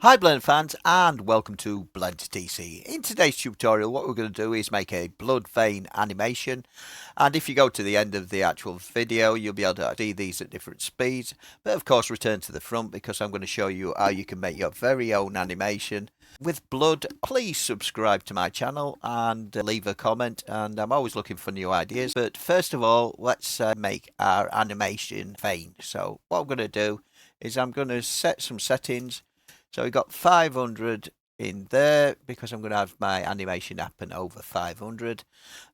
Hi Blend fans and welcome to Blend TC. In today's tutorial what we're going to do is make a blood vein animation, and if you go to the end of the actual video you'll be able to see these at different speeds, but of course return to the front because I'm going to show you how you can make your very own animation with blood. Please subscribe to my channel and leave a comment, and I'm always looking for new ideas. But first of all, let's make our animation vein. So what I'm going to do is I'm going to set some settings. So we got 500 in there because I'm going to have my animation happen over 500.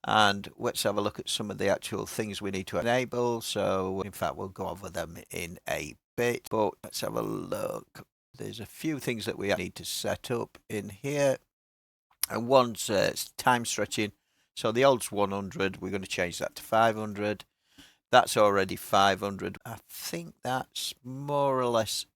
And let's have a look at some of the actual things we need to enable. So in fact, we'll go over them in a bit, but let's have a look. There's a few things that we need to set up in here. And one's time stretching. So the old's 100. We're going to change that to 500. That's already 500. I think that's more or less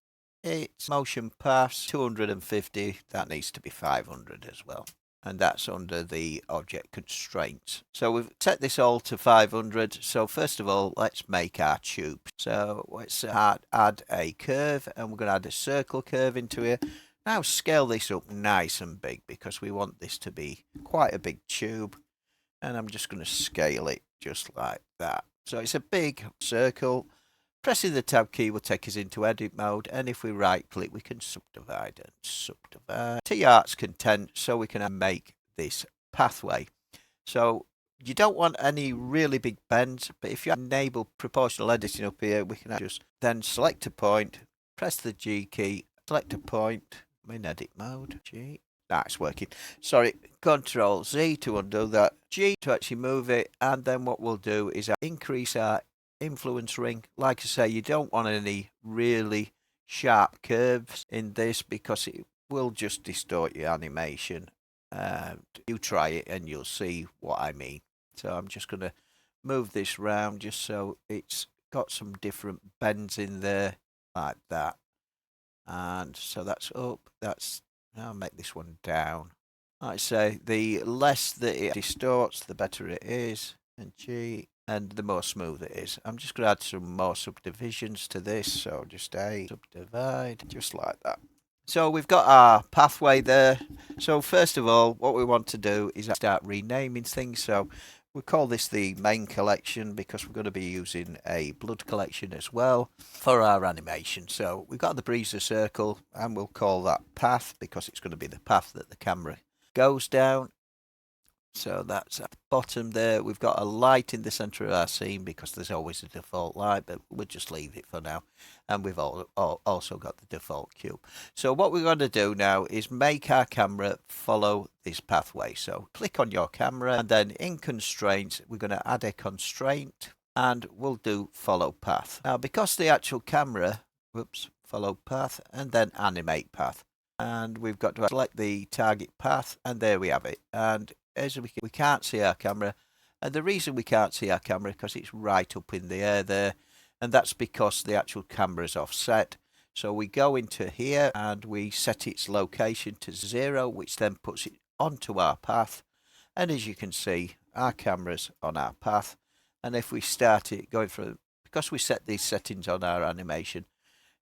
it's motion paths 250, that needs to be 500 as well, and that's under the object constraints. So we've set this all to 500. So first of all, let's make our tube. So let's add a curve, and we're going to add a circle curve into here. Now scale this up nice and big because we want this to be quite a big tube, and I'm just going to scale it just like that. So it's a big circle. Pressing the tab key will take us into edit mode, and if we right click we can subdivide and subdivide to your heart's content, so we can make this pathway. So you don't want any really big bends, but if you enable proportional editing up here, we can just then select a point, press the G key, select a point. I'm in edit mode. G. That's working. Sorry, Control Z to undo that. G to actually move it, and then what we'll do is increase our influence ring. Like I say, you don't want any really sharp curves in this because it will just distort your animation. You try it and you'll see what I mean. So I'm just going to move this round just so it's got some different bends in there like that. And so that's up. That's now make this one down. Like I say, the less that it distorts, the better it is. And G, and the more smooth it is. I'm just going to add some more subdivisions to this. So just a subdivide, just like that. So we've got our pathway there. So first of all, what we want to do is start renaming things. So we call this the main collection because we're going to be using a blood collection as well for our animation. So we've got the breezer circle, and we'll call that path because it's going to be the path that the camera goes down. So that's at the bottom there. We've got a light in the center of our scene because there's always a default light, but we'll just leave it for now. And we've also got the default cube. So what we're going to do now is make our camera follow this pathway. So click on your camera, and then in constraints, we're going to add a constraint, and we'll do follow path. Now, because the actual camera, follow path, and then animate path. And we've got to select the target path, and there we have it. And as we can't see our camera, and the reason we can't see our camera is because it's right up in the air there, and that's because the actual camera is offset. So we go into here and we set its location to 0, which then puts it onto our path, and as you can see our camera's on our path. And if we start it going through, because we set these settings on our animation,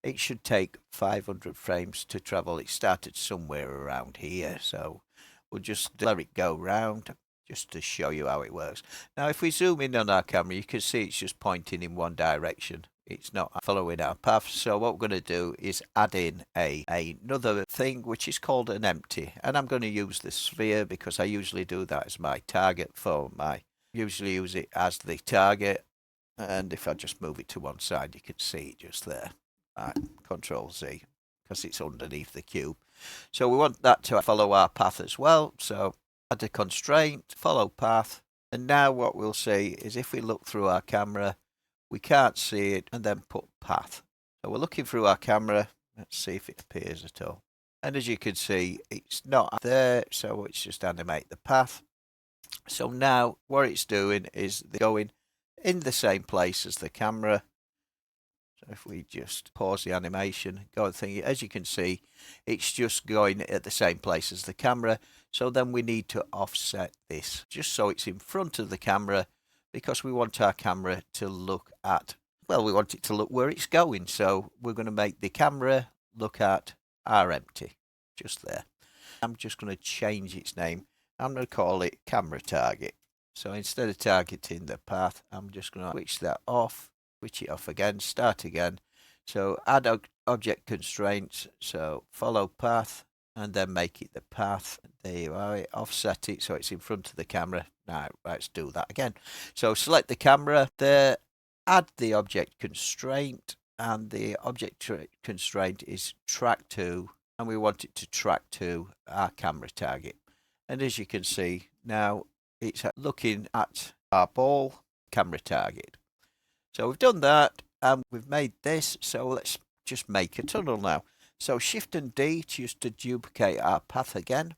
it should take 500 frames to travel. It started somewhere around here, so we'll just let it go round just to show you how it works. Now, if we zoom in on our camera, you can see it's just pointing in one direction. It's not following our path. So what we're going to do is add in another thing, which is called an empty. And I'm going to use the sphere because I usually do that as my target for usually use it as the target. And if I just move it to one side, you can see it just there. Control Z because it's underneath the cube. So we want that to follow our path as well. So add a constraint, follow path. And now what we'll see is if we look through our camera, we can't see it, and then put path. So we're looking through our camera. Let's see if it appears at all. And as you can see, it's not there. So it's just animate the path. So now what it's doing is going in the same place as the camera. So if we just pause the animation, go and think, as you can see, it's just going at the same place as the camera. So then we need to offset this just so it's in front of the camera because we want our camera to look at, well, we want it to look where it's going. So we're going to make the camera look at our empty. just there. I'm just going to change its name. I'm going to call it camera target. So instead of targeting the path, I'm just going to switch that off, switch it off again, start again. So add object constraints, so follow path, and then make it the path. There you are, offset it so it's in front of the camera. Now let's do that again. So select the camera there, add the object constraint, and the object constraint is track to, and we want it to track to our camera target. And as you can see now, it's looking at our ball camera target. So we've done that and we've made this. So let's just make a tunnel now. So Shift and D just to duplicate our path again.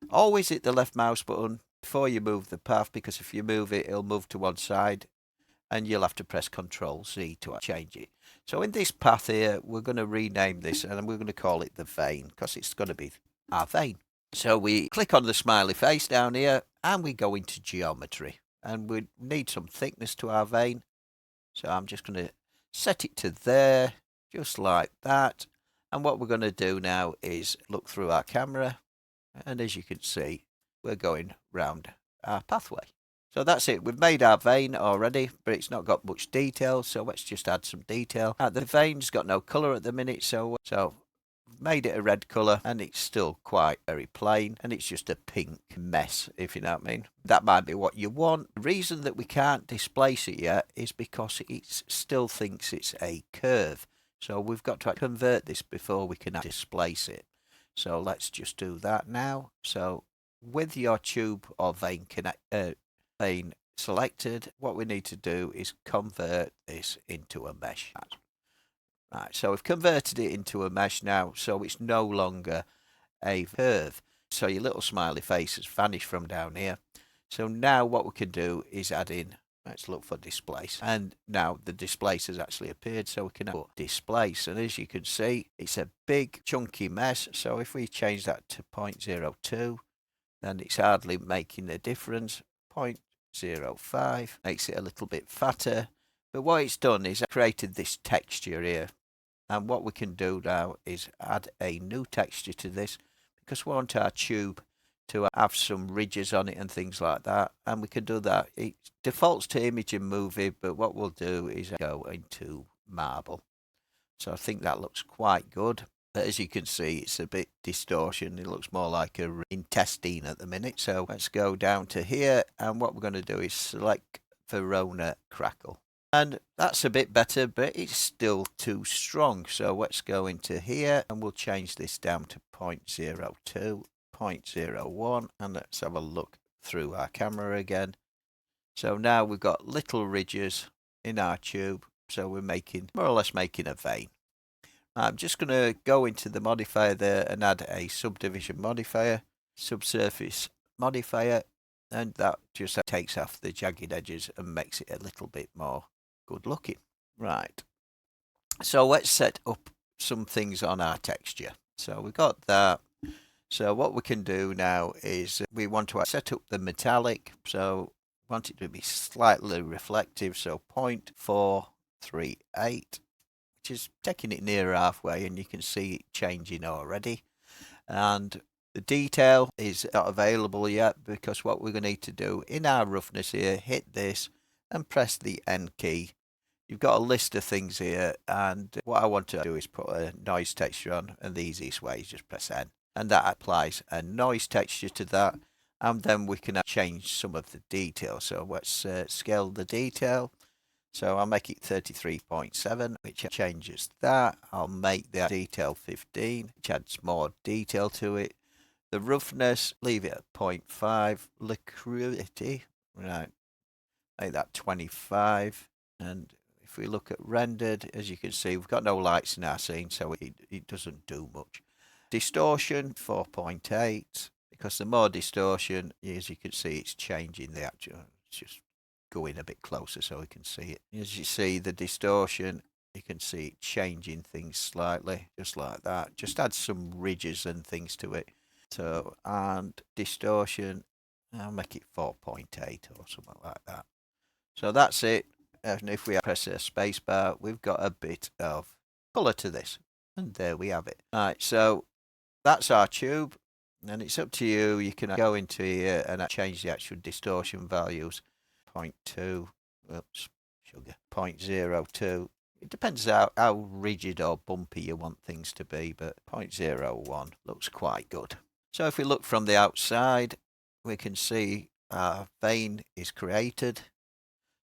Always hit the left mouse button before you move the path, because if you move it, it'll move to one side and you'll have to press Ctrl Z to change it. So in this path here, we're going to rename this and we're going to call it the vein, because it's going to be our vein. So we click on the smiley face down here and we go into geometry, and we need some thickness to our vein. So I'm just going to set it to there, just like that. And what we're going to do now is look through our camera, and as you can see, we're going round our pathway. So that's it. We've made our vein already, but it's not got much detail. So let's just add some detail. The vein's got no colour at the minute, so made it a red colour, and it's still quite very plain, and it's just a pink mess, if you know what I mean. That might be what you want. The reason that we can't displace it yet is because it still thinks it's a curve. So we've got to convert this before we can displace it. So let's just do that now. So with your tube or vein selected, what we need to do is convert this into a mesh. Right, so we've converted it into a mesh now, so it's no longer a curve. So your little smiley face has vanished from down here. So now what we can do is add in, let's look for displace. And now the displace has actually appeared, so we can put displace. And as you can see, it's a big chunky mess. So if we change that to 0.02, then it's hardly making a difference. 0.05 makes it a little bit fatter. But what it's done is created this texture here. And what we can do now is add a new texture to this, because we want our tube to have some ridges on it and things like that. And we can do that. It defaults to image and movie, but what we'll do is go into marble. So I think that looks quite good. But as you can see, it's a bit distortion. It looks more like a intestine at the minute. So let's go down to here. And what we're going to do is select Verona Crackle. And that's a bit better, but it's still too strong. So let's go into here and we'll change this down to 0.02, 0.01, and let's have a look through our camera again. So now we've got little ridges in our tube. So we're more or less making a vein. I'm just going to go into the modifier there and add a subdivision modifier, subsurface modifier, and that just takes off the jagged edges and makes it a little bit more good looking. Right, so let's set up some things on our texture. So we've got that. So what we can do now is we want to set up the metallic. So we want it to be slightly reflective. So 0.438, which is taking it near halfway, and you can see it changing already. And the detail is not available yet, because what we're going to need to do in our roughness here, hit this and press the N key. You've got a list of things here, and what I want to do is put a noise texture on, and the easiest way is just press N, and that applies a noise texture to that, and then we can change some of the detail. So let's scale the detail. So I'll make it 33.7, which changes that. I'll make the detail 15, which adds more detail to it. The roughness, leave it at 0.5. Liquidity, right, make that 25. And if we look at rendered, as you can see, we've got no lights in our scene, so it doesn't do much. Distortion, 4.8, because the more distortion, as you can see, it's changing the actual, it's just going a bit closer so we can see it. As you see, the distortion, you can see it changing things slightly, just like that. Just add some ridges and things to it. So, and distortion, I'll make it 4.8 or something like that. So that's it. And if we press a space bar, we've got a bit of colour to this. And there we have it. Alright, so that's our tube, and it's up to you. You can go into here and change the actual distortion values. 0.2, oops, sugar, 0.02. It depends how rigid or bumpy you want things to be, but 0.01 looks quite good. So if we look from the outside, we can see our vein is created.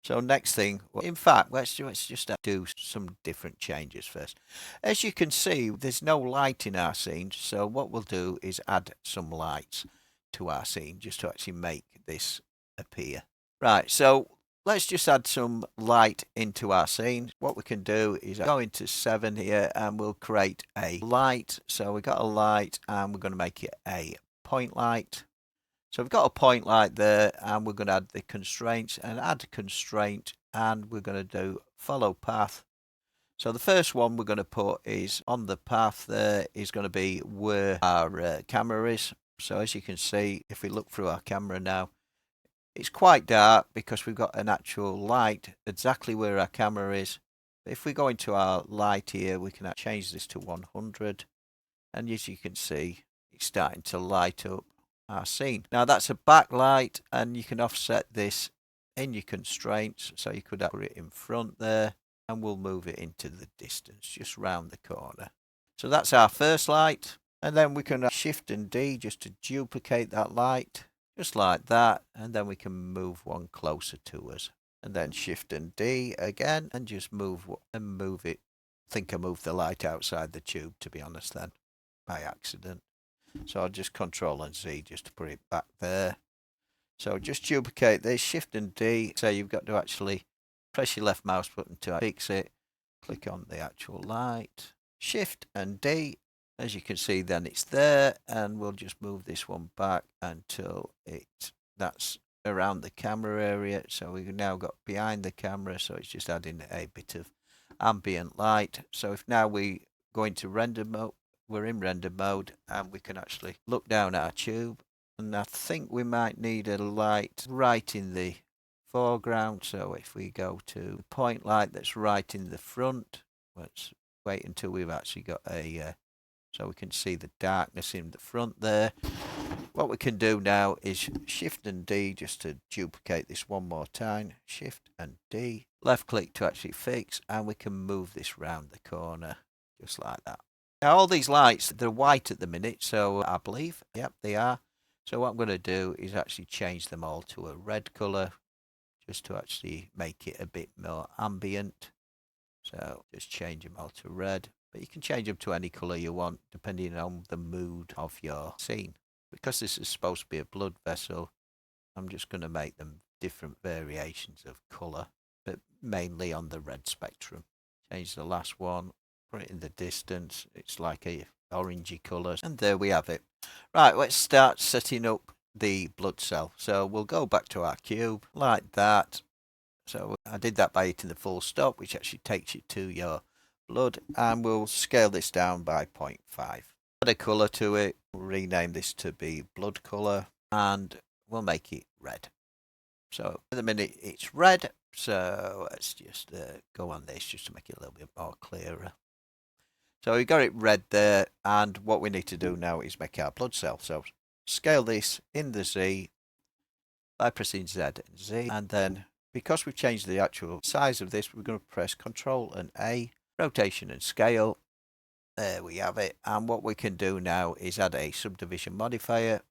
So next thing, well, in fact, let's just do some different changes first. As you can see, there's no light in our scene, so what we'll do is add some lights to our scene just to actually make this appear. Right, so let's just add some light into our scene. What we can do is go into 7 here and we'll create a light. So we've got a light and we're going to make it a point light. So we've got a point light there and we're going to add the constraints and add constraint, and we're going to do follow path. So the first one we're going to put is on the path there is going to be where our camera is. So as you can see, if we look through our camera now, it's quite dark because we've got an actual light exactly where our camera is. If we go into our light here, we can change this to 100, and as you can see, it's starting to light up our scene. Now that's a backlight, and you can offset this in your constraints, so you could put it in front there, and we'll move it into the distance just round the corner. So that's our first light, and then we can shift and D just to duplicate that light, just like that, and then we can move one closer to us, and then shift and D again, and just move it. I think I moved the light outside the tube, to be honest, then by accident. So I'll just Control and Z just to put it back there. So just duplicate this, Shift and D. So you've got to actually press your left mouse button to fix it. Click on the actual light, Shift and D. As you can see, then it's there, and we'll just move this one back until that's around the camera area. So we've now got behind the camera, so it's just adding a bit of ambient light. So if now we go into render mode, we're in render mode, and we can actually look down at our tube, and I think we might need a light right in the foreground. So if we go to the point light that's right in the front, let's wait until we've actually got so we can see the darkness in the front there. What we can do now is Shift and D just to duplicate this one more time. Shift and D, left click to actually fix, and we can move this round the corner just like that. Now all these lights, they're white at the minute, so I believe, yep, they are. So what I'm going to do is actually change them all to a red colour, just to actually make it a bit more ambient. So just change them all to red, but you can change them to any colour you want, depending on the mood of your scene. Because this is supposed to be a blood vessel, I'm just going to make them different variations of colour, but mainly on the red spectrum. Change the last one. Put it in the distance, it's like a orangey colour, and there we have it. Right, let's start setting up the blood cell. So we'll go back to our cube like that. So I did that by hitting the full stop, which actually takes you to your blood, and we'll scale this down by 0.5. Add a colour to it, we'll rename this to be blood colour, and we'll make it red. So at the minute it's red, so let's just go on this just to make it a little bit more clearer. So we got it red there, and what we need to do now is make our blood cell. So scale this in the Z by pressing Z and Z, and then because we've changed the actual size of this, we're going to press Control and A, rotation and scale. There we have it, and what we can do now is add a subdivision modifier.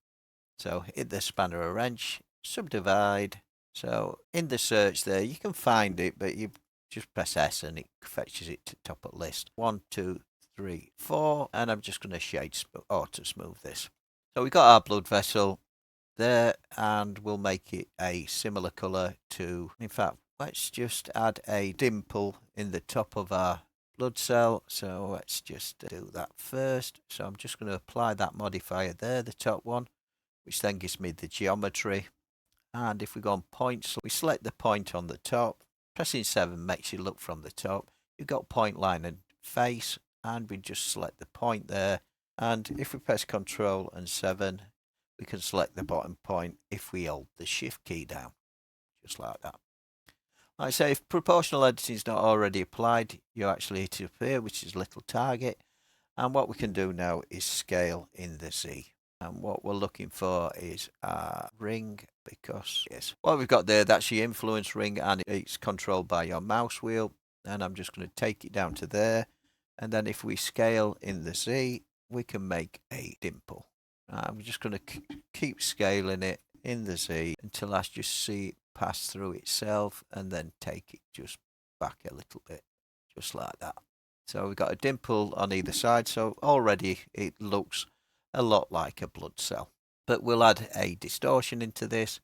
So hit the spanner or wrench, subdivide. So in the search there, you can find it, but you just press S and it fetches it to top of list. 1, 2, 3, 4, and I'm just going to shade auto smooth this. So we've got our blood vessel there, and we'll make it a similar colour to, in fact, let's just add a dimple in the top of our blood cell. So let's just do that first. So I'm just going to apply that modifier there, the top one, which then gives me the geometry. And if we go on points, we select the point on the top. Pressing 7 makes you look from the top. You've got point, line and face, and we just select the point there. And if we press Control and 7, we can select the bottom point if we hold the Shift key down, just like that. Like I say, if proportional editing is not already applied, you actually hit it up here, which is little target, And what we can do now is scale in the Z. And what we're looking for is a ring, because yes, what we've got there, that's your influence ring, and it's controlled by your mouse wheel. And I'm just going to take it down to there. And then if we scale in the Z, we can make a dimple. I'm just going to keep scaling it in the Z until I just see it pass through itself, and then take it just back a little bit, just like that. So we've got a dimple on either side, so already it looks a lot like a blood cell. But we'll add a distortion into this.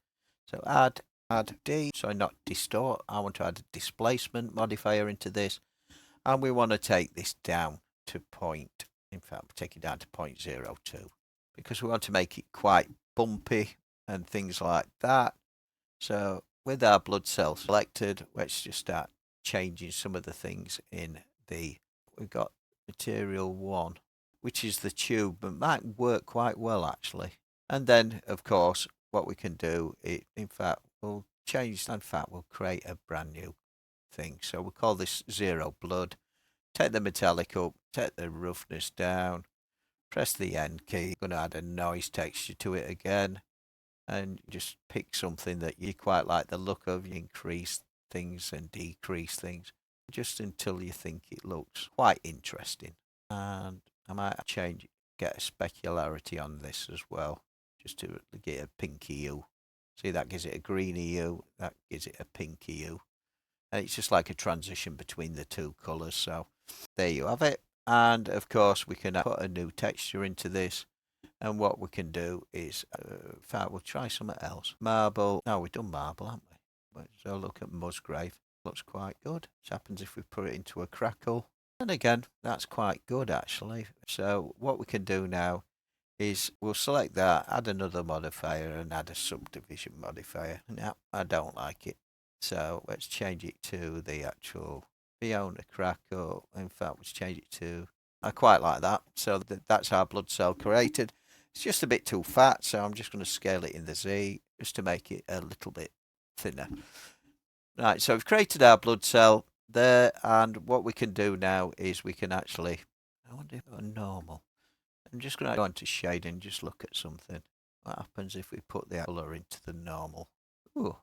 So add D, so not distort, I want to add a displacement modifier into this. And we want to take this down to point, in fact, take it down to 0.02, because we want to make it quite bumpy and things like that. So with our blood cell selected, let's just start changing some of the things in the, we've got material 1, which is the tube, but might work quite well actually. And then, of course, what we can do, in fact, we'll change, in fact, we'll create a brand new thing. So we'll call this 0 blood. Take the metallic up, take the roughness down, press the N key. I'm going to add a noise texture to it again, and just pick something that you quite like the look of. You increase things and decrease things just until you think it looks quite interesting. And I might change, get a specularity on this as well, just to get a pinky hue. See, that gives it a greeny hue, that gives it a pinky hue. And it's just like a transition between the two colours. So there you have it. And of course, we can put a new texture into this. And what we can do is, in fact, we'll try something else. Marble. No, we've done marble, haven't we? So look at Musgrave. Looks quite good. What happens if we put it into a crackle? And again, that's quite good actually. So what we can do now is we'll select that, add another modifier, and add a subdivision modifier. No, I don't like it. So let's change it to the actual Fiona crackle. In fact, let's change it to, I quite like that. So that's our blood cell created. It's just a bit too fat, so I'm just going to scale it in the Z just to make it a little bit thinner. Right, so we've created our blood cell there, and what we can do now is we can actually, I wonder if it's normal. I'm just going to go into shade and just look at something. What happens if we put the colour into the normal? Ooh,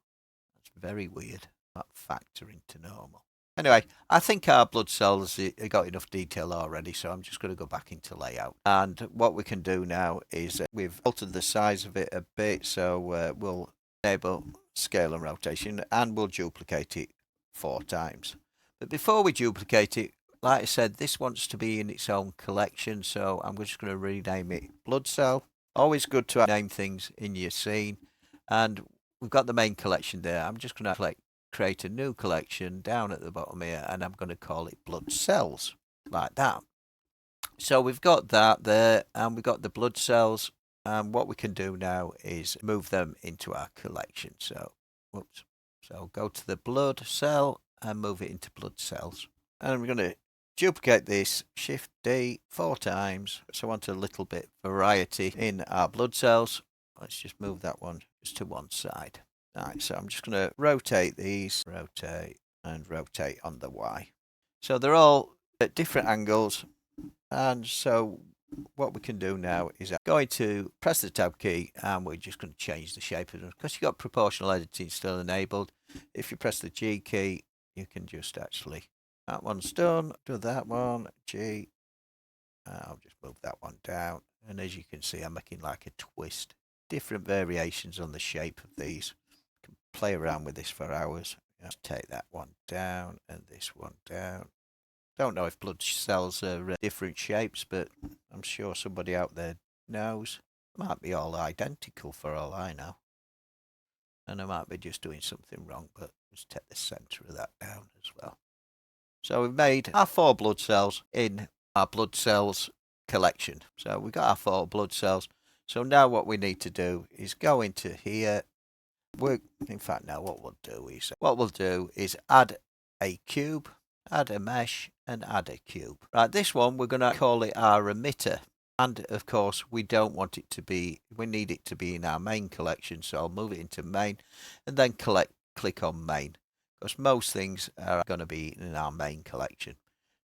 that's very weird. That factor into normal. Anyway, I think our blood cells got enough detail already, so I'm just going to go back into layout. And what we can do now is we've altered the size of it a bit, so we'll enable scale and rotation, and we'll duplicate it 4 times. But before we duplicate it, like I said, this wants to be in its own collection, so I'm just going to rename it blood cell. Always good to name things in your scene. And we've got the main collection there. I'm just going to create a new collection down at the bottom here, and I'm going to call it blood cells, like that. So we've got that there, and we've got the blood cells. And what we can do now is move them into our collection. So, whoops. So go to the blood cell and move it into blood cells. And we're going to duplicate this, Shift D 4 times. So I want a little bit variety in our blood cells. Let's just move that one just to one side. Alright, so I'm just going to rotate these, rotate and rotate on the Y. So they're all at different angles. And so what we can do now is going to press the tab key, and we're just going to change the shape of them because you've got proportional editing still enabled. If you press the G key, you can just actually, that one's done, do that one, G, I'll just move that one down, and as you can see, I'm making like a twist. Different variations on the shape of these. You can play around with this for hours. Just take that one down and this one down. Don't know if blood cells are different shapes, but I'm sure somebody out there knows. They might be all identical for all I know. And I might be just doing something wrong, but just take the centre of that down as well. So we've made our 4 blood cells in our blood cells collection. So we've got our 4 blood cells. So now what we need to do is go into here. In fact, now what we'll do is add a cube, add a mesh, and add a cube. Right, this one we're going to call it our emitter. And of course, we don't want it to be, we need it to be in our main collection. So I'll move it into main and then click on main, because most things are going to be in our main collection.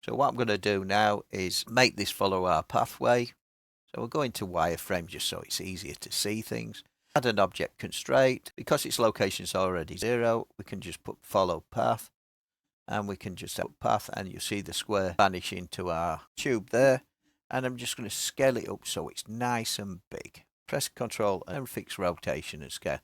So what I'm going to do now is make this follow our pathway. So we'll go into wireframe just so it's easier to see things. Add an object constraint. Because its location is already 0, we can just put follow path. And we can just put path, and you see the square vanish into our tube there. And I'm just going to scale it up so it's nice and big. Press Ctrl and fix rotation and scale.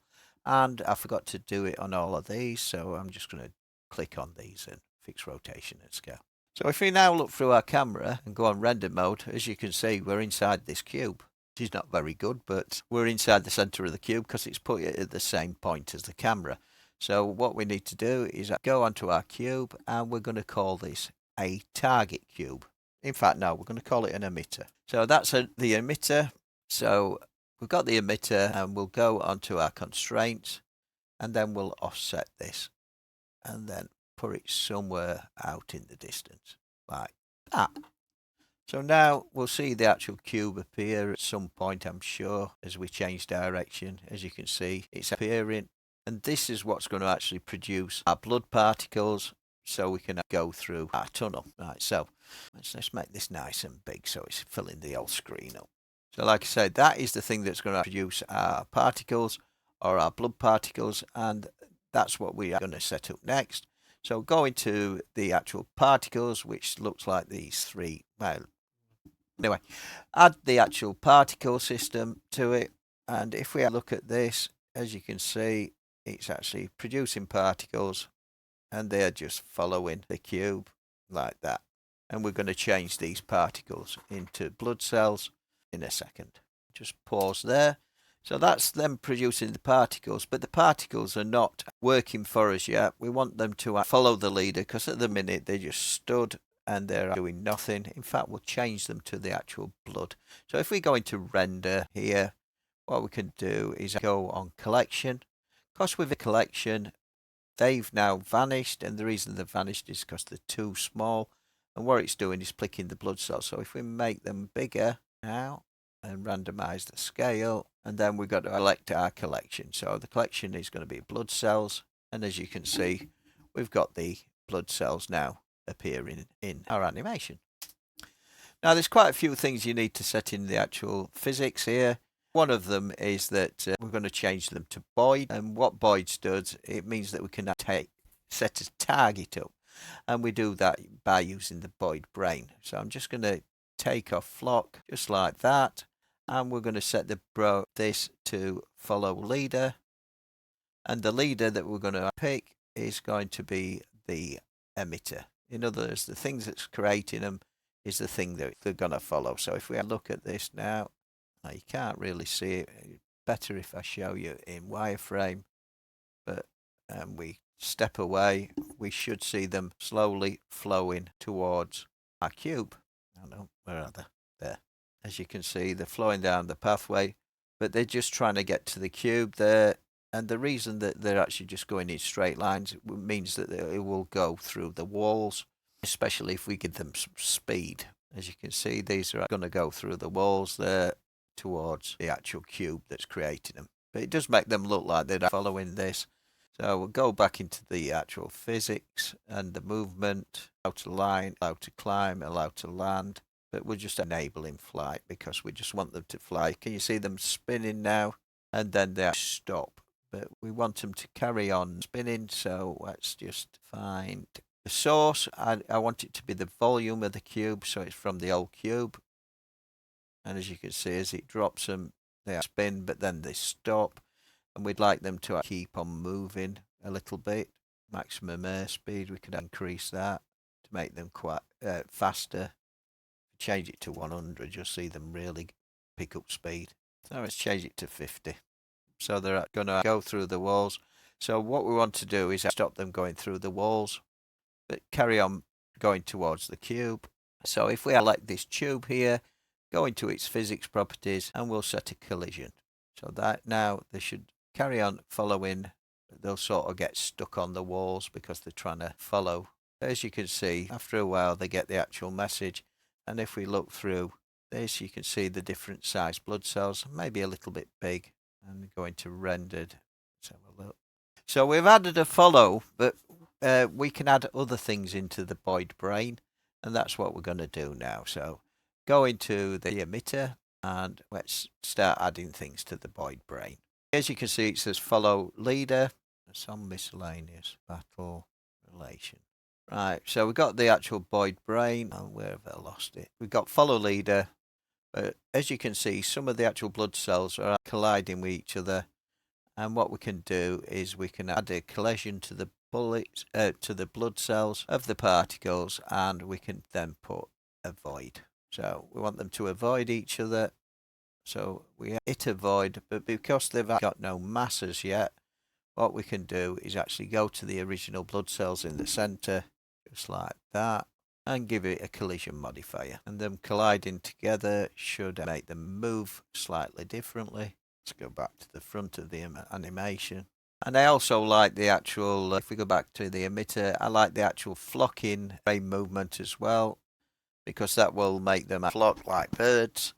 And I forgot to do it on all of these, so I'm just going to click on these and fix rotation and scale. So if we now look through our camera and go on render mode, as you can see, we're inside this cube. Which is not very good, but we're inside the center of the cube because it's put it at the same point as the camera. So what we need to do is go onto our cube, and we're going to call this a target cube. In fact, no, we're going to call it an emitter. So that's the emitter. So we've got the emitter, and we'll go onto our constraints, and then we'll offset this, and then put it somewhere out in the distance, like that. So now we'll see the actual cube appear at some point, I'm sure, as we change direction. As you can see, it's appearing. And this is what's going to actually produce our blood particles, so we can go through our tunnel. Right, so let's make this nice and big so it's filling the whole screen up. So like I said, that is the thing that's going to produce our particles, or our blood particles, and that's what we are going to set up next. So go into the actual particles, which looks like these three. Well, anyway, add the actual particle system to it, and if we look at this, as you can see, it's actually producing particles, and they're just following the cube like that. And we're going to change these particles into blood cells in a second. Just pause there. So that's them producing the particles, but the particles are not working for us yet. We want them to follow the leader, because at the minute they just stood and they're doing nothing. In fact, we'll change them to the actual blood. So if we go into render here, what we can do is go on collection. Because with a collection, they've now vanished, and the reason they've vanished is because they're too small, and what it's doing is picking the blood cells. So if we make them bigger now and randomize the scale, and then we've got to select our collection. So the collection is going to be blood cells, and as you can see, we've got the blood cells now appearing in our animation. Now there's quite a few things you need to set in the actual physics here. One of them is that we're going to change them to boid, and what boid does, it means that we can set a target up, and we do that by using the boid brain. So I'm just going to take off flock just like that, and we're going to set this to follow leader, and the leader that we're going to pick is going to be the emitter. In other words, the things that's creating them is the thing that they're going to follow. So if we look at this now, you can't really see it. Better if I show you in wireframe, but we step away, we should see them slowly flowing towards our cube. I don't know, where are they? There. As you can see, they're flowing down the pathway, but they're just trying to get to the cube there. And the reason that they're actually just going in straight lines means that it will go through the walls, especially if we give them some speed. As you can see, these are going to go through the walls there towards the actual cube that's creating them. But it does make them look like they're following this. So we'll go back into the actual physics and the movement, allow to line, allow to climb, allow to land. But we're just enabling flight because we just want them to fly. Can you see them spinning now? And then they stop. But we want them to carry on spinning, so let's just find the source. I want it to be the volume of the cube, so it's from the old cube. And as you can see, as it drops them, they spin, but then they stop. And we'd like them to keep on moving a little bit. Maximum airspeed, we can increase that to make them quite faster. Change it to 100, you'll see them really pick up speed. So let's change it to 50. So they're going to go through the walls. So what we want to do is stop them going through the walls, but carry on going towards the cube. So if we select this tube here, go into its physics properties, and we'll set a collision. So that now they should carry on following. They'll sort of get stuck on the walls because they're trying to follow. As you can see, after a while they get the actual message. And if we look through this, you can see the different size blood cells, maybe a little bit big. And go into rendered. Let's have a look. So we've added a follow, but we can add other things into the boid brain. And that's what we're going to do now. So go into the emitter and let's start adding things to the boid brain. As you can see, it says follow leader. Some miscellaneous battle relation. Right, so we've got the actual boid brain. Oh, where have I lost it? We've got follow leader. But as you can see, some of the actual blood cells are colliding with each other. And what we can do is we can add a collision to the bullets, to the blood cells of the particles, and we can then put a void. So we want them to avoid each other. So we hit avoid, but because they've got no masses yet, what we can do is actually go to the original blood cells in the center, just like that, and give it a collision modifier. And them colliding together should make them move slightly differently. Let's go back to the front of the animation. And I also like the actual, if we go back to the emitter, I like the actual flocking brain movement as well, because that will make them flock like birds.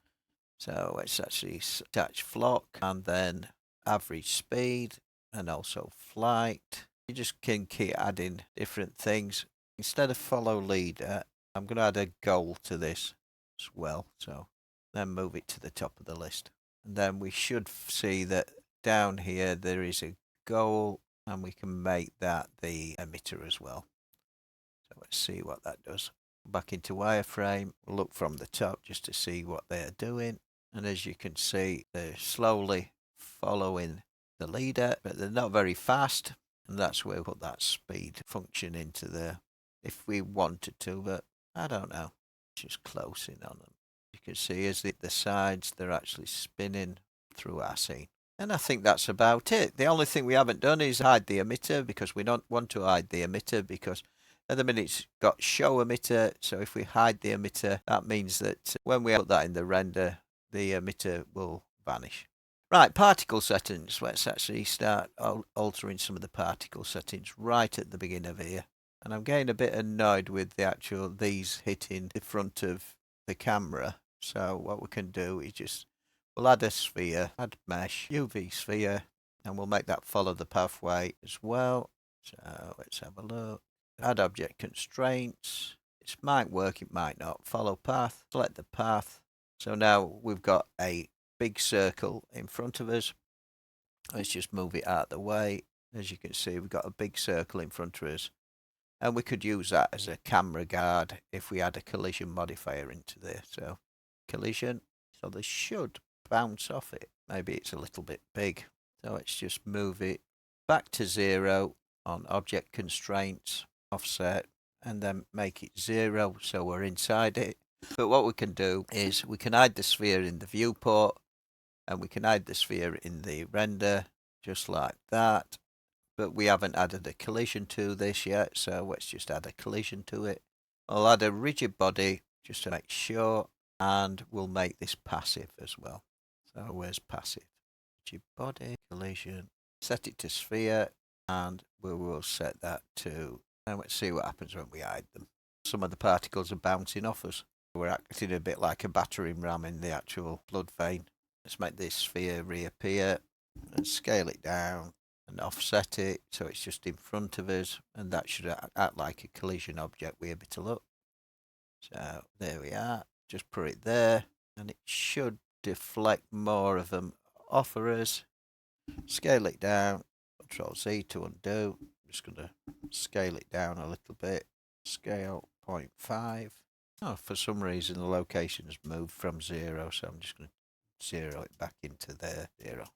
So let's actually attach flock and then average speed and also flight. You just can keep adding different things. Instead of follow leader, I'm going to add a goal to this as well. So then move it to the top of the list. And then we should see that down here there is a goal, and we can make that the emitter as well. So let's see what that does. Back into wireframe, look from the top just to see what they're doing. And as you can see, they're slowly following the leader, but they're not very fast. And that's where we put that speed function into there if we wanted to, but I don't know. Just close in on them. You can see as the sides, they're actually spinning through our scene. And I think that's about it. The only thing we haven't done is hide the emitter, because we don't want to hide the emitter, because at the minute it's got show emitter. So if we hide the emitter, that means that when we put that in the render, the emitter will vanish. Right, particle settings. Let's actually start altering some of the particle settings right at the beginning of here. And I'm getting a bit annoyed with the actual these hitting the front of the camera. So what we can do is we'll add a sphere, add mesh, UV sphere, and we'll make that follow the pathway as well. So let's have a look. Add object constraints. This might work, it might not. Follow path, select the path. So now we've got a big circle in front of us. Let's just move it out of the way. As you can see, we've got a big circle in front of us. And we could use that as a camera guard if we add a collision modifier into there. So collision. So this should bounce off it. Maybe it's a little bit big. So let's just move it back to 0 on object constraints, offset, and then make it 0 so we're inside it. But what we can do is we can hide the sphere in the viewport, and we can hide the sphere in the render, just like that. But we haven't added a collision to this yet, so let's just add a collision to it. I'll add a rigid body just to make sure, and we'll make this passive as well. So where's passive? Rigid body, collision, set it to sphere, and we will set that to, and let's see what happens when we hide them. Some of the particles are bouncing off us. We're acting a bit like a battering ram in the actual blood vein. Let's make this sphere reappear and scale it down and offset it so it's just in front of us, and that should act like a collision object with a bit of luck. So there we are. Just put it there, and it should deflect more of them off of us. Scale it down. Control Z to undo. I'm just going to scale it down a little bit. Scale 0.5. Oh, for some reason the location has moved from 0, so I'm just going to 0 it back into there. 0.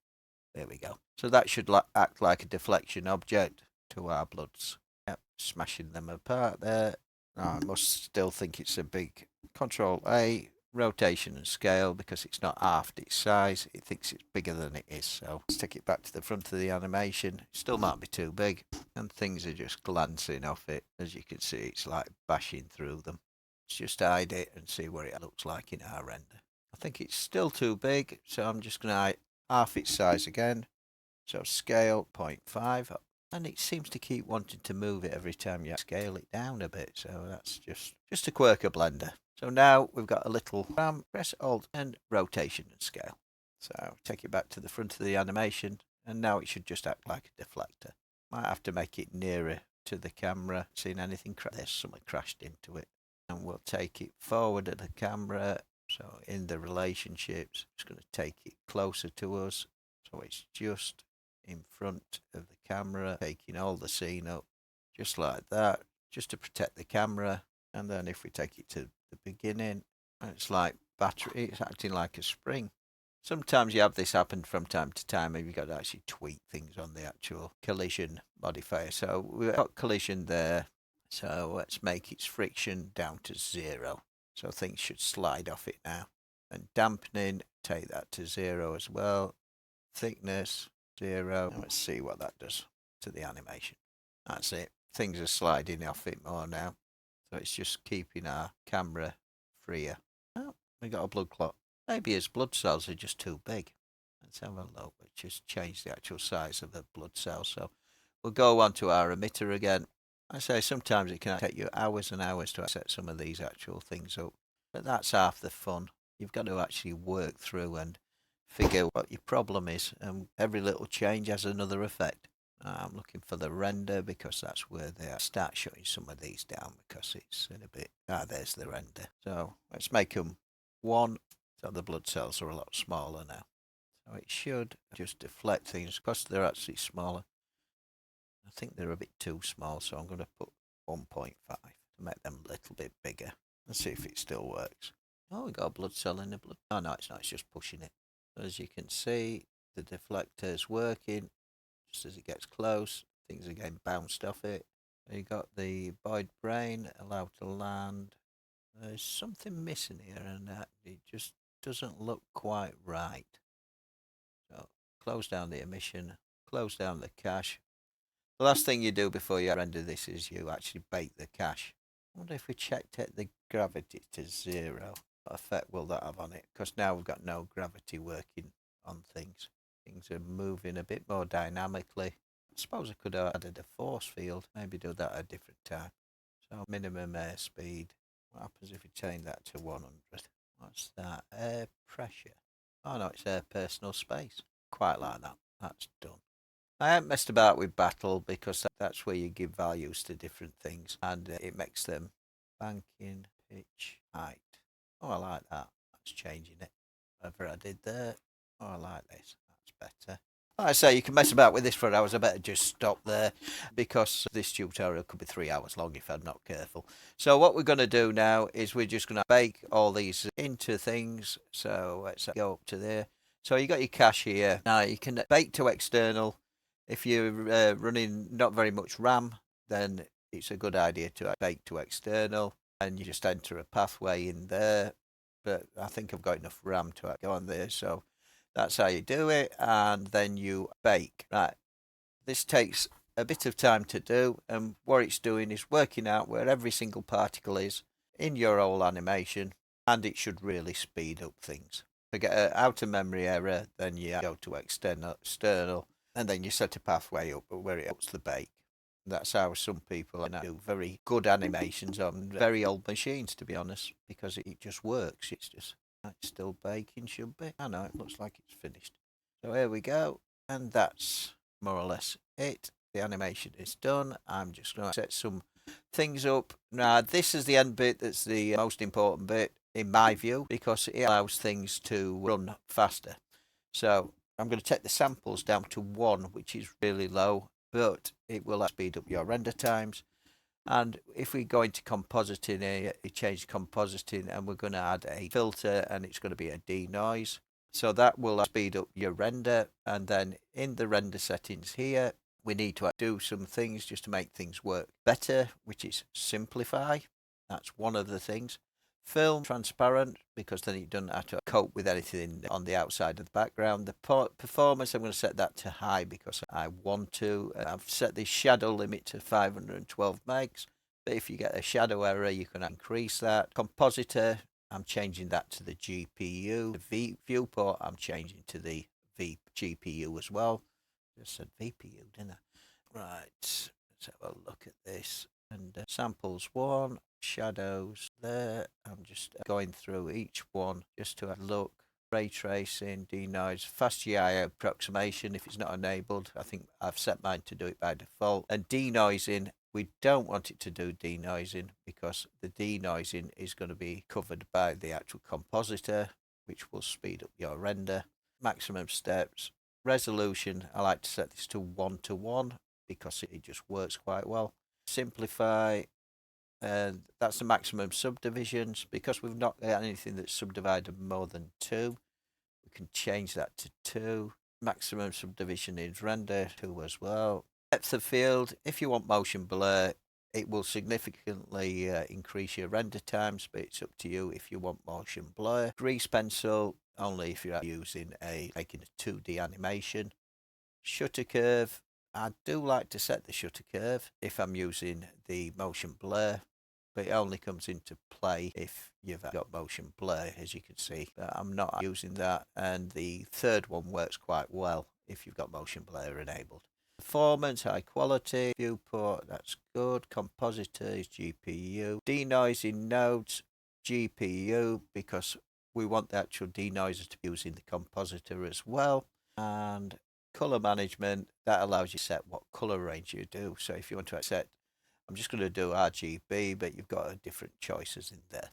There we go. So that should act like a deflection object to our bloods. Yep, smashing them apart there. Now I must still think it's a big. Control A, rotation and scale, because it's not halved its size. It thinks it's bigger than it is. So let's take it back to the front of the animation. It still might be too big, and things are just glancing off it. As you can see, it's like bashing through them. Let's just hide it and see what it looks like in our render. I think it's still too big, so I'm just going to half its size again. So scale 0.5, and it seems to keep wanting to move it every time you scale it down a bit. So that's just a quirk of Blender. So now we've got a little ram, press Alt and rotation and scale. So take it back to the front of the animation, and now it should just act like a deflector. Might have to make it nearer to the camera. Seen anything? There's something crashed into it. and we'll take it forward of the camera. So in the relationships, it's going to take it closer to us. So it's just in front of the camera, taking all the scene up, just like that, just to protect the camera. And then if we take it to the beginning, it's like battery, it's acting like a spring. Sometimes you have this happen from time to time, and you've got to actually tweak things on the actual collision modifier. So we've got collision there. So let's make its friction down to 0. So things should slide off it now. And dampening, take that to 0 as well. Thickness, 0. And let's see what that does to the animation. That's it. Things are sliding off it more now. So it's just keeping our camera freer. Oh, we got a blood clot. Maybe his blood cells are just too big. Let's have a look. Let's just change the actual size of the blood cells. So we'll go on to our emitter again. I say sometimes it can take you hours and hours to set some of these actual things up. But that's half the fun. You've got to actually work through and figure what your problem is. And every little change has another effect. I'm looking for the render because that's where they start shutting some of these down because it's in a bit. There's the render. So let's make them 1. So the blood cells are a lot smaller now. So it should just deflect things because they're actually smaller. I think they're a bit too small, so I'm going to put 1.5 to make them a little bit bigger. Let's see if it still works. Oh, we got a blood cell in the blood. Oh, no, it's not. It's just pushing it. So as you can see, the deflector is working. Just as it gets close, things are getting bounced off it. You got the boid brain allowed to land. There's something missing here, and it just doesn't look quite right. So close down the emission, close down the cache. The last thing you do before you render this is you actually bake the cache. I wonder if we checked the gravity to 0, what effect will that have on it? Because now we've got no gravity working on things. Things are moving a bit more dynamically. I suppose I could have added a force field, maybe do that at a different time. So minimum airspeed. What happens if we change that to 100? What's that? Air pressure. Oh no, it's air personal space. Quite like that. That's done. I haven't messed about with battle because that's where you give values to different things and it makes them banking, pitch, height. Oh, I like that. That's changing it. Whatever I did there. Oh, I like this. That's better. Like I say, you can mess about with this for hours. I better just stop there because this tutorial could be 3 hours long if I'm not careful. So what we're going to do now is we're just going to bake all these into things. So let's go up to there. So you got your cache here. Now you can bake to external. If you're running not very much RAM, then it's a good idea to bake to external and you just enter a pathway in there. But I think I've got enough RAM to go on there. So that's how you do it. And then you bake. Right. This takes a bit of time to do. And what it's doing is working out where every single particle is in your whole animation. And it should really speed up things. If you get an out of memory error, then you go to external. And then you set a pathway up where it helps the bake. That's how some people do very good animations on very old machines, to be honest, because it just works. It's still baking, should be. I know, it looks like it's finished. So here we go. And that's more or less it. The animation is done. I'm just going to set some things up. Now, this is the end bit that's the most important bit, in my view, because it allows things to run faster. So I'm going to take the samples down to 1, which is really low, but it will speed up your render times. And if we go into compositing here, you change compositing and we're going to add a filter and it's going to be a denoise. So that will speed up your render. And then in the render settings here, we need to do some things just to make things work better, which is simplify. That's one of the things. Film transparent, because then you don't have to cope with anything on the outside of the background. The performance, I'm going to set that to high because I want to. I've set the shadow limit to 512 megs, but if you get a shadow error, you can increase that. Compositor, I'm changing that to the GPU. The viewport, I'm changing to the GPU as well. Just said VPU, didn't I? Right, let's have a look at this. And samples 1, shadows there. I'm just going through each one just to have a look. Ray tracing, denoise, fast GI approximation if it's not enabled. I think I've set mine to do it by default. And denoising, We don't want it to do denoising because the denoising is going to be covered by the actual compositor, which will speed up your render. Maximum steps. Resolution, I like to set this to 1:1 because it just works quite well. Simplify, and that's the maximum subdivisions. Because we've not got anything that's subdivided more than 2, we can change that to 2. Maximum subdivision is render 2 as well. Depth of field, if you want motion blur, it will significantly increase your render times, but it's up to you if you want motion blur. Grease pencil, only if you're making a 2D animation. Shutter curve, I do like to set the shutter curve if I'm using the motion blur, but it only comes into play if you've got motion blur, as you can see. But I'm not using that, and the third one works quite well if you've got motion blur enabled. Performance, high quality, viewport, that's good. Compositor is GPU. Denoising nodes, GPU, because we want the actual denoiser to be using the compositor as well. And color management, that allows you to set what color range you do. So if you want to set, I'm just going to do RGB, but you've got different choices in there.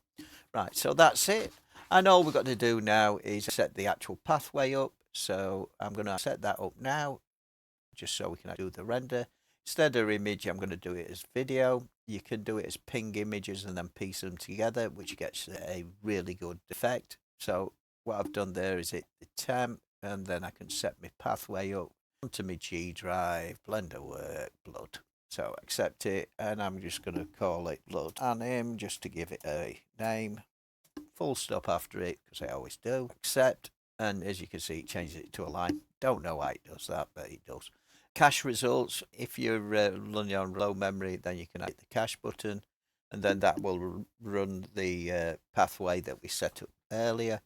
Right, so that's it. And all we've got to do now is set the actual pathway up. So I'm going to set that up now, just so we can do the render. Instead of image, I'm going to do it as video. You can do it as ping images and then piece them together, which gets a really good effect. So what I've done there is hit the temp, and then I can set my pathway up onto my G drive, Blender work, blood. So accept it, and I'm just going to call it blood anim just to give it a name. Full stop after it, because I always do. Accept, and as you can see, it changes it to a line. Don't know why it does that, but it does. Cache results, if you're running on low memory, then you can hit the cache button, and then that will run the pathway that we set up earlier.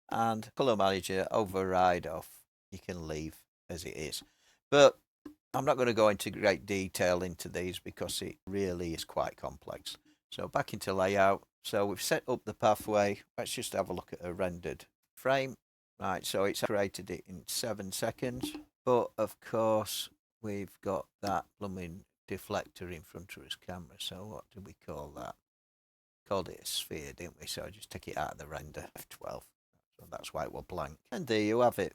And color manager, override off, you can leave as it is. But I'm not going to go into great detail into these because it really is quite complex. So back into layout. So we've set up the pathway. Let's just have a look at a rendered frame. Right, so it's created it in 7 seconds. But of course, we've got that blooming deflector in front of his camera. So what did we call that? Called it a sphere, didn't we? So I just take it out of the render, F12. So that's why it will blank. And there you have it.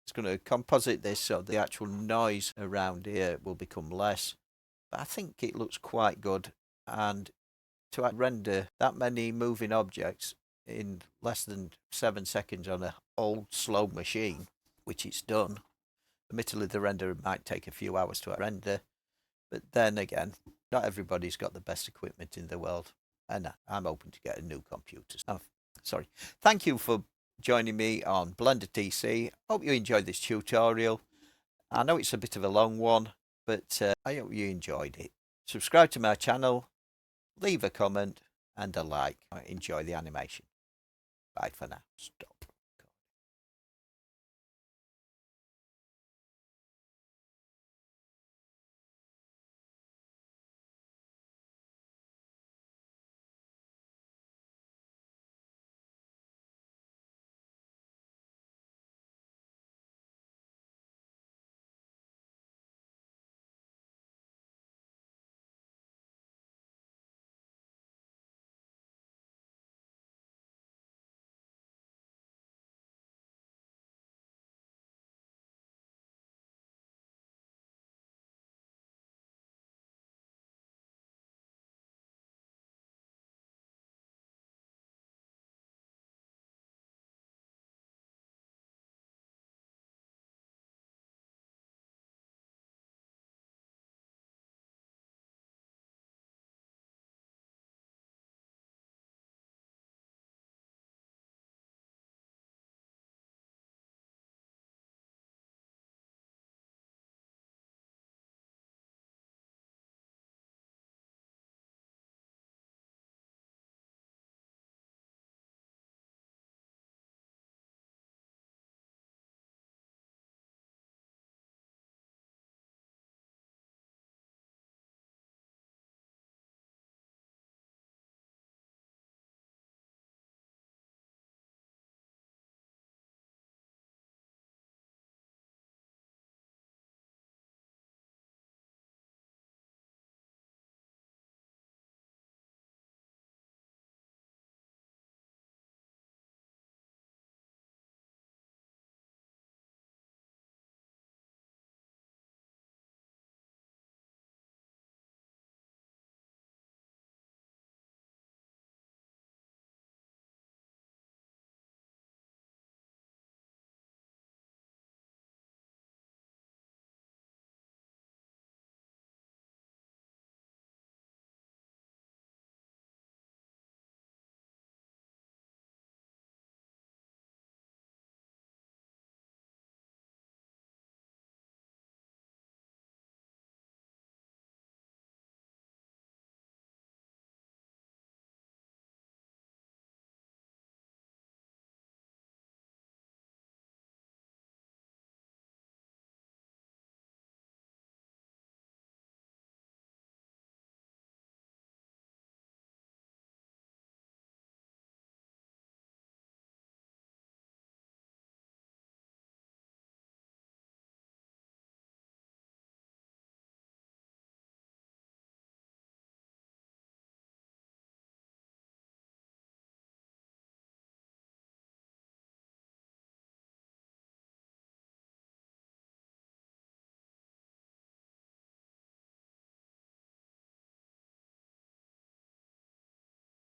It's going to composite this so the actual noise around here will become less. But I think it looks quite good. And to render that many moving objects in less than 7 seconds on an old slow machine, which it's done. Admittedly, the render might take a few hours to render, but then again, not everybody's got the best equipment in the world, and I'm hoping to get a new computer. Oh, sorry. Thank you for joining me on Blender TC. Hope you enjoyed this tutorial. I know it's a bit of a long one, but I hope you enjoyed it. Subscribe to my channel, leave a comment and a like. Enjoy the animation. Bye for now. Stop.